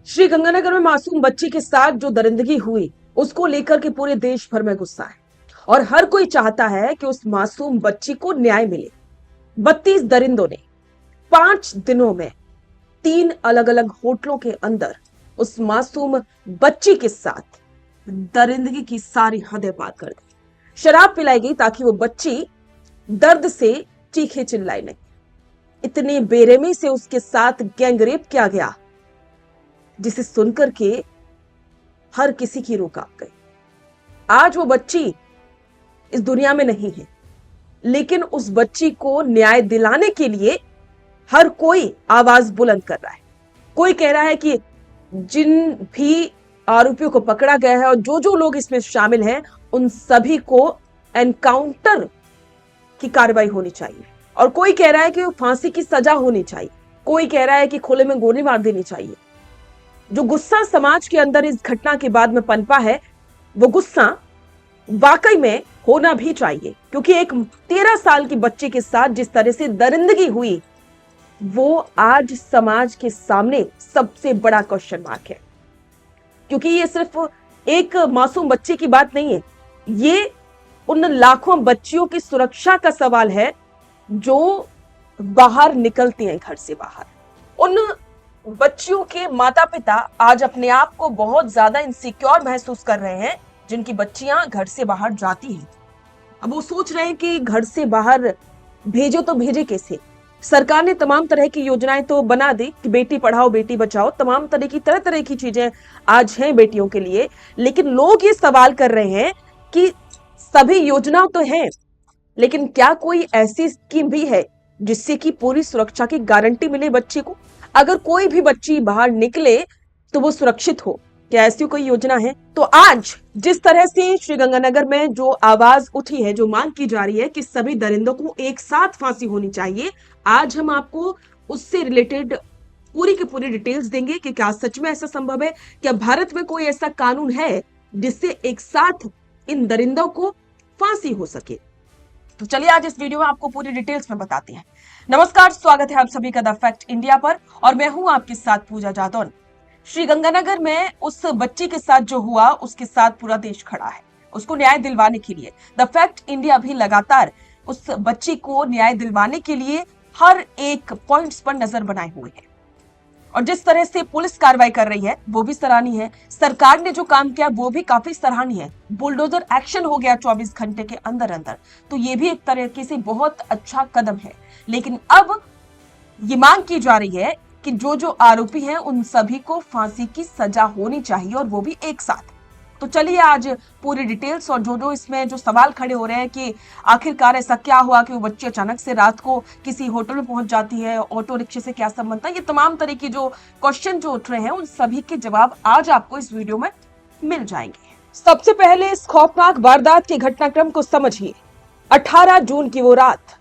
श्रीगंगानगर में मासूम बच्ची के साथ जो दरिंदगी हुई, उसको लेकर के पूरे देश भर में गुस्सा है और हर कोई चाहता है कि उस मासूम बच्ची को न्याय मिले। 32 दरिंदों ने 5 दिनों में 3 अलग अलग होटलों के अंदर उस मासूम बच्ची के साथ दरिंदगी की सारी हदें पार कर दी। शराब पिलाई गई ताकि वो बच्ची दर्द से चीखे चिल्लाए नहीं। इतनी बेरहमी से उसके साथ गैंगरेप किया गया जिसे सुनकर के हर किसी की रूह कांप गई। आज वो बच्ची इस दुनिया में नहीं है, लेकिन उस बच्ची को न्याय दिलाने के लिए हर कोई आवाज बुलंद कर रहा है। कोई कह रहा है कि जिन भी आरोपियों को पकड़ा गया है और जो जो लोग इसमें शामिल हैं, उन सभी को एनकाउंटर की कार्रवाई होनी चाहिए। और कोई कह रहा है कि फांसी की सजा होनी चाहिए। कोई कह रहा है कि खुले में गोली मार देनी चाहिए। जो गुस्सा समाज के अंदर इस घटना के बाद में पनपा है, वो गुस्सा वाकई में होना भी चाहिए, क्योंकि एक 13 साल की बच्ची के साथ जिस तरह से दरिंदगी हुई, वो आज समाज के सामने सबसे बड़ा क्वेश्चन मार्क है। क्योंकि ये सिर्फ एक मासूम बच्चे की बात नहीं है, ये उन लाखों बच्चियों की सुरक्षा का सवाल है जो बाहर निकलती हैं घर से बाहर। उन बच्चियों के माता पिता आज अपने आप को बहुत ज्यादा इनसिक्योर महसूस कर रहे हैं, जिनकी बच्चियां घर से बाहर जाती हैं। अब वो सोच रहे हैं कि घर से बाहर भेजो तो भेजे कैसे। सरकार ने तमाम तरह की योजनाएं तो बना दी कि बेटी पढ़ाओ बेटी बचाओ, तमाम तरह तरह की चीजें आज हैं बेटियों के लिए, लेकिन लोग ये सवाल कर रहे हैं कि सभी योजनाएं तो हैं, लेकिन क्या कोई ऐसी स्कीम भी है जिससे कि पूरी सुरक्षा की गारंटी मिले बच्चे को? अगर कोई भी बच्ची बाहर निकले तो वो सुरक्षित हो, क्या ऐसी कोई योजना है? तो आज जिस तरह से श्रीगंगानगर में जो आवाज उठी है, जो मांग की जा रही है कि सभी दरिंदों को एक साथ फांसी होनी चाहिए, आज हम आपको उससे रिलेटेड पूरी की पूरी डिटेल्स देंगे कि क्या सच में ऐसा संभव है। क्या भारत में कोई ऐसा कानून है जिससे एक साथ इन दरिंदों को फांसी हो सके? तो चलिए आज इस वीडियो में आपको पूरी डिटेल्स में बताते हैं। नमस्कार, स्वागत है आप सभी का द फैक्ट इंडिया पर और मैं हूं आपके साथ पूजा जादौन। श्रीगंगानगर में उस बच्ची के साथ जो हुआ, उसके साथ पूरा देश खड़ा है उसको न्याय दिलवाने के लिए। द फैक्ट इंडिया भी लगातार उस बच्ची को न्याय दिलवाने के लिए हर एक पॉइंट्स पर नजर बनाए हुए है और जिस तरह से पुलिस कार्रवाई कर रही है वो भी सराहनीय है। सरकार ने जो काम किया वो भी काफी सराहनीय है। बुलडोजर एक्शन हो गया 24 घंटे के अंदर अंदर, तो ये भी एक तरीके से बहुत अच्छा कदम है। लेकिन अब ये मांग की जा रही है कि जो जो आरोपी हैं उन सभी को फांसी की सजा होनी चाहिए और वो भी एक साथ। तो चलिए आज पूरी डिटेल्स और जो जो इसमें जो सवाल खड़े हो रहे हैं कि आखिरकार ऐसा क्या हुआ कि वो बच्ची अचानक से रात को किसी होटल में पहुंच जाती है, ऑटो रिक्शे से क्या संबंध था, ये तमाम तरह की जो क्वेश्चन जो उठ रहे हैं उन सभी के जवाब आज आपको इस वीडियो में मिल जाएंगे। सबसे पहले इस खौफनाक वारदात के घटनाक्रम को समझिए। 18 जून की वो रात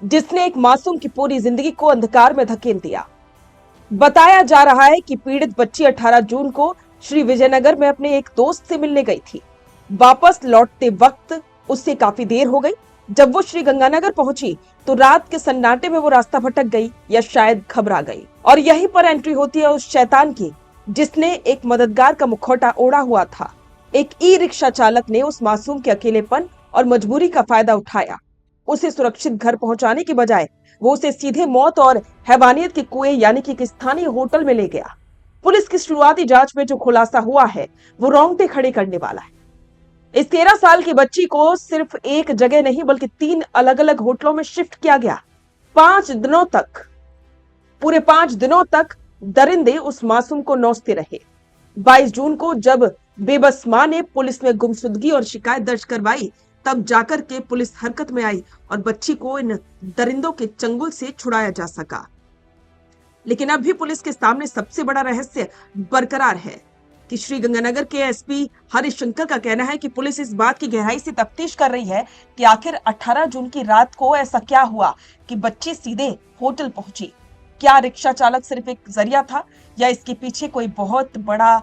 जिसने एक मासूम की पूरी जिंदगी को अंधकार में धकेल दिया। बताया जा रहा है कि पीड़ित बच्ची 18 जून को श्री विजयनगर में अपने एक दोस्त से मिलने गई थी। वापस लौटते वक्त उससे काफी देर हो गई। जब वो श्री गंगानगर पहुंची तो रात के सन्नाटे में वो रास्ता भटक गई या शायद घबरा गई। और यहीं पर एंट्री होती है उस शैतान की जिसने एक मददगार का मुखौटा ओढ़ा हुआ था। एक ई रिक्शा चालक ने उस मासूम के अकेलेपन और मजबूरी का फायदा उठाया। उसे सुरक्षित घर पहुंचाने की बजाय वो उसे सीधे मौत और हैवानियत के कुएं यानी कि एक स्थानीय होटल में ले गया। पुलिस की शुरुआती जांच में जो खुलासा हुआ है वो रोंगटे खड़े करने वाला है। इस 13 साल की बच्ची को सिर्फ एक जगह नहीं बल्कि 3 अलग अलग होटलों में शिफ्ट किया गया। 5 दिनों तक, पूरे 5 दिनों तक दरिंदे उस मासूम को नौचते रहे। 22 जून को जब बेबस मां ने पुलिस में गुमशुदगी और शिकायत दर्ज करवाई, तब जाकर के पुलिस हरकत में आई और बच्ची को इन दरिंदों के चंगुल से छुड़ाया जा सका। लेकिन अब भी पुलिस के सामने सबसे बड़ा रहस्य बरकरार है कि श्रीगंगानगर के एसपी हरीश शंकर का कहना है कि पुलिस इस बात की गहराई से तफ्तीश कर रही है कि आखिर 18 जून की रात को ऐसा क्या हुआ कि बच्ची सीधे होटल पहुंची। क्या रिक्शा चालक सिर्फ एक जरिया था या इसके पीछे कोई बहुत बड़ा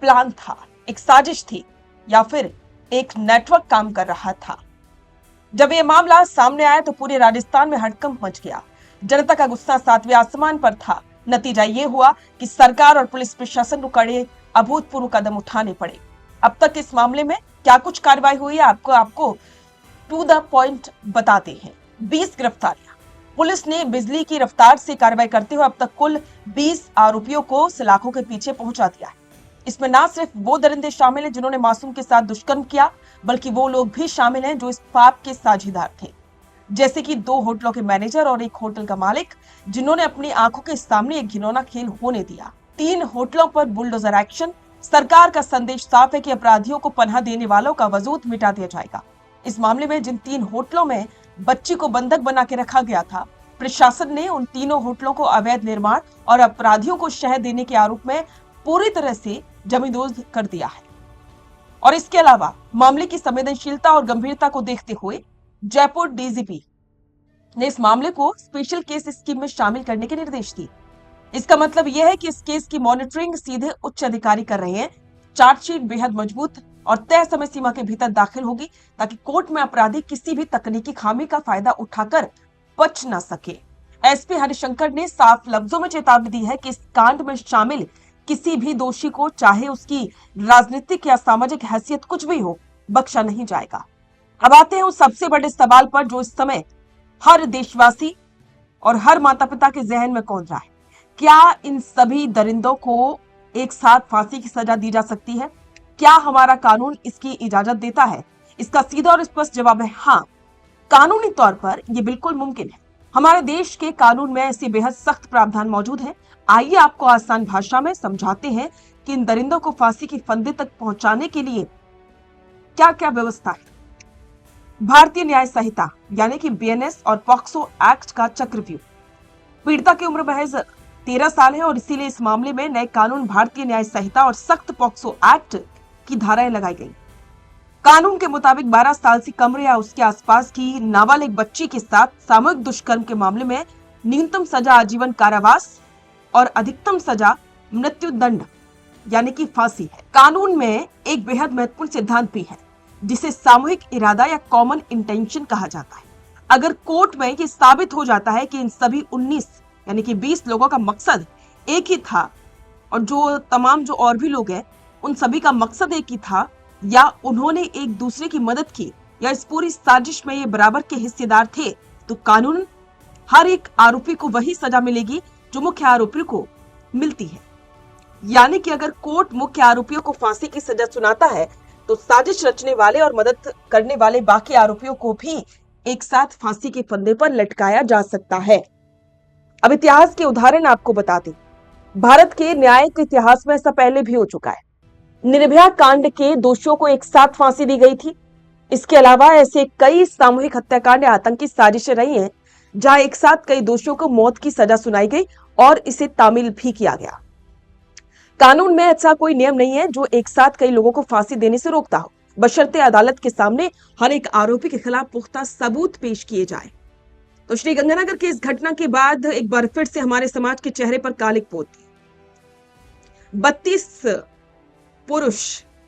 प्लान था, एक साजिश थी, या फिर एक नेटवर्क काम कर रहा था? जब यह मामला सामने आया तो पूरे राजस्थान में हड़कंप मच गया। जनता का गुस्सा 7वें आसमान पर था। नतीजा ये हुआ कि सरकार और पुलिस प्रशासन को कड़े अभूतपूर्व कदम उठाने पड़े। अब तक इस मामले में क्या कुछ कार्रवाई हुई है, आपको टू द पॉइंट बताते हैं। 20 गिरफ्तारियां। पुलिस ने बिजली की रफ्तार से कार्रवाई करते हुए अब तक कुल 20 आरोपियों को सलाखों के पीछे पहुंचा दिया है। इसमें ना सिर्फ वो दरिंदे शामिल हैं जिन्होंने मासूम के साथ दुष्कर्म किया, बल्कि वो लोग भी शामिल हैं जो इस पाप के साझेदार थे, जैसे कि 2 होटलों के मैनेजर और एक होटल का मालिक, जिन्होंने अपनी आंखों के सामने एक घिनौना खेल होने दिया। 3 होटलों पर बुलडोजर एक्शन। सरकार का संदेश साफ है कि अपराधियों को पनाह देने वालों का वजूद मिटा दिया जाएगा। इस मामले में जिन 3 होटलों में बच्ची को बंधक बना के रखा गया था, प्रशासन ने उन तीनों होटलों को अवैध निर्माण और अपराधियों को शह देने के आरोप में पूरी तरह से जमींदोज कर दिया है। और इसके अलावा मामले की संवेदनशीलता और गंभीरता को देखते हुए जयपुर डीजीपी ने इस मामले को स्पेशल केस स्कीम में शामिल करने के निर्देश दिए। इसका मतलब यह है कि इस केस की मॉनिटरिंग सीधे उच्च अधिकारी कर रहे हैं। चार्जशीट बेहद मजबूत और तय समय सीमा के भीतर दाखिल होगी ताकि कोर्ट में अपराधी किसी भी तकनीकी खामी का फायदा उठाकर बच न सके। एसपी हरिशंकर ने साफ लफ्जों में चेतावनी दी है कि इस कांड में शामिल किसी भी दोषी को, चाहे उसकी राजनीतिक या सामाजिक हैसियत कुछ भी हो, बख्शा नहीं जाएगा। अब आते हैं उस सबसे बड़े सवाल पर जो इस समय हर देशवासी और हर माता पिता के जहन में कौंध रहा है। क्या इन सभी दरिंदों को एक साथ फांसी की सजा दी जा सकती है? क्या हमारा कानून इसकी इजाजत देता है? इसका सीधा और स्पष्ट जवाब है हाँ। कानूनी तौर पर यह बिल्कुल मुमकिन है। हमारे देश के कानून में ऐसे बेहद सख्त प्रावधान मौजूद हैं। आइए आपको आसान भाषा में समझाते हैं कि इन दरिंदों को फांसी के फंदे तक पहुंचाने के लिए क्या क्या व्यवस्था है। भारतीय न्याय संहिता यानी कि बीएनएस और पॉक्सो एक्ट का चक्रव्यूह। पीड़िता की उम्र महज 13 साल है और इसीलिए इस मामले में नए कानून भारतीय न्याय संहिता और सख्त पॉक्सो एक्ट की धाराएं लगाई गई। कानून के मुताबिक 12 साल से कम या उसके आसपास की नाबालिग बच्ची के साथ सामूहिक दुष्कर्म के मामले में न्यूनतम सजा आजीवन कारावास और अधिकतम सजा मृत्यु दंड यानी कि फांसी है। कानून में एक बेहद महत्वपूर्ण सिद्धांत भी है जिसे सामूहिक इरादा या कॉमन इंटेंशन कहा जाता है। अगर कोर्ट में ये साबित हो जाता है कि इन सभी 19 यानी कि 20 लोगों का मकसद एक ही था और जो और भी लोग हैं उन सभी का मकसद एक ही था, या उन्होंने एक दूसरे की मदद की, या इस पूरी साजिश में ये बराबर के हिस्सेदार थे, तो कानून हर एक आरोपी को वही सजा मिलेगी जो मुख्य आरोपी को मिलती है। यानी कि अगर कोर्ट मुख्य आरोपियों को फांसी की सजा सुनाता है तो साजिश रचने वाले और मदद करने वाले बाकी आरोपियों को भी एक साथ फांसी के फंदे पर लटकाया जा सकता है। अब इतिहास के उदाहरण आपको बताते, भारत के न्यायिक इतिहास में ऐसा पहले भी हो चुका है। निर्भया कांड के दोषियों को एक साथ फांसी दी गई थी। इसके अलावा ऐसे कई सामूहिक हत्याकांड या आतंकी साजिशें रही हैं जहां एक साथ कई दोषियों को मौत की सजा सुनाई गई और इसे तामील भी किया गया। कानून में ऐसा कोई नियम नहीं है जो एक साथ कई लोगों को फांसी देने से रोकता हो, बशर्ते अदालत के सामने हर एक आरोपी के खिलाफ पुख्ता सबूत पेश किए जाए। तो श्रीगंगानगर की इस घटना के बाद एक बार फिर से हमारे समाज के चेहरे पर कालिक पोत दी। 32 पुरुष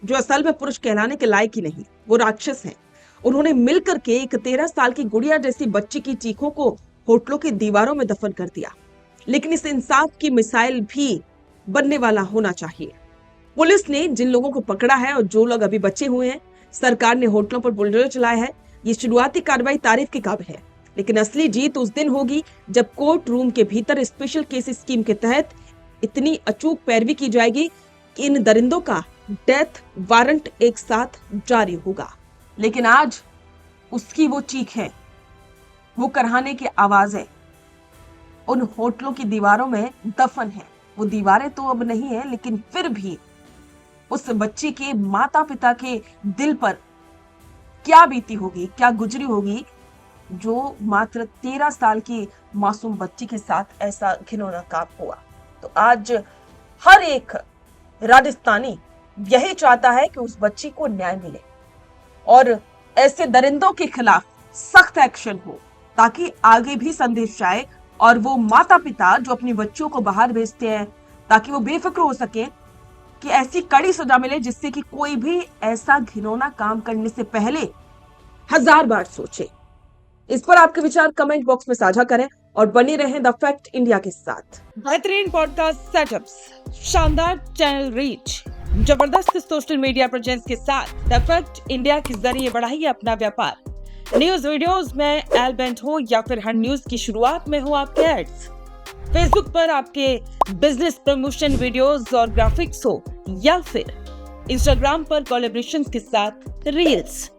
जो असल में पुरुष कहलाने के लायक ही नहीं, वो राक्षस हैं। उन्होंने मिलकर के एक 13 साल की गुड़िया जैसी बच्ची की चीखों को होटलों की दीवारों में दफन कर दिया। लेकिन इस इंसाफ की मिसाइल भी बनने वाला होना चाहिए। पुलिस ने जिन लोगों को पकड़ा है और जो लोग अभी बचे हुए हैं, सरकार ने होटलों पर बुलडोजर चलाया है। ये शुरुआती कार्रवाई तारीफ के काबिल है, लेकिन असली जीत उस दिन होगी जब कोर्ट रूम के भीतर स्पेशल केस स्कीम के तहत इतनी अचूक पैरवी की जाएगी कि इन दरिंदों का डेथ वारंट एक साथ जारी होगा। लेकिन आज उसकी वो चीख है, वो करहाने की आवाज है, उन होटलों की दीवारों में दफन है। वो दीवारें तो अब नहीं है, लेकिन फिर भी उस बच्ची के माता पिता के दिल पर क्या बीती होगी, क्या गुजरी होगी, जो मात्र 13 साल की मासूम बच्ची के साथ ऐसा घिनौना काम हुआ। तो आज हर एक राजस्थानी यही चाहता है कि उस बच्ची को न्याय मिले और ऐसे दरिंदों के खिलाफ सख्त एक्शन हो, ताकि आगे भी संदेश जाए और वो माता पिता जो अपनी बच्चियों को बाहर भेजते हैं, ताकि वो बेफिक्र हो सके कि ऐसी कड़ी सजा मिले जिससे कि कोई भी ऐसा घिनौना काम करने से पहले 1000 बार सोचे। इस पर आपके विचार कमेंट बॉक्स में साझा करें और बने रहें द फैक्ट इंडिया के साथ। बेहतरीन पॉडकास्ट सेटअप्स, शानदार चैनल रीच, जबरदस्त सोशल मीडिया प्रेजेंस के साथ द फैक्ट इंडिया के जरिए बढ़ाइए अपना व्यापार। न्यूज वीडियोस में एलबेंट हो या फिर हर न्यूज की शुरुआत में हो आपके एड्स, फेसबुक पर आपके बिजनेस प्रमोशन वीडियोस और ग्राफिक्स हो या फिर इंस्टाग्राम पर कोलैबोरेशंस के साथ रील्स,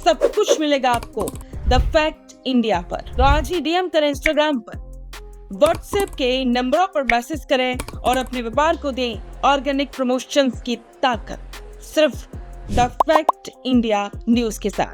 सब कुछ मिलेगा आपको द फैक्ट इंडिया पर। तो आज ही डीएम करें इंस्टाग्राम पर, व्हाट्सएप के नंबरों पर मैसेज करें और अपने व्यापार को दें ऑर्गेनिक प्रमोशंस की ताकत, सिर्फ द फैक्ट इंडिया न्यूज के साथ।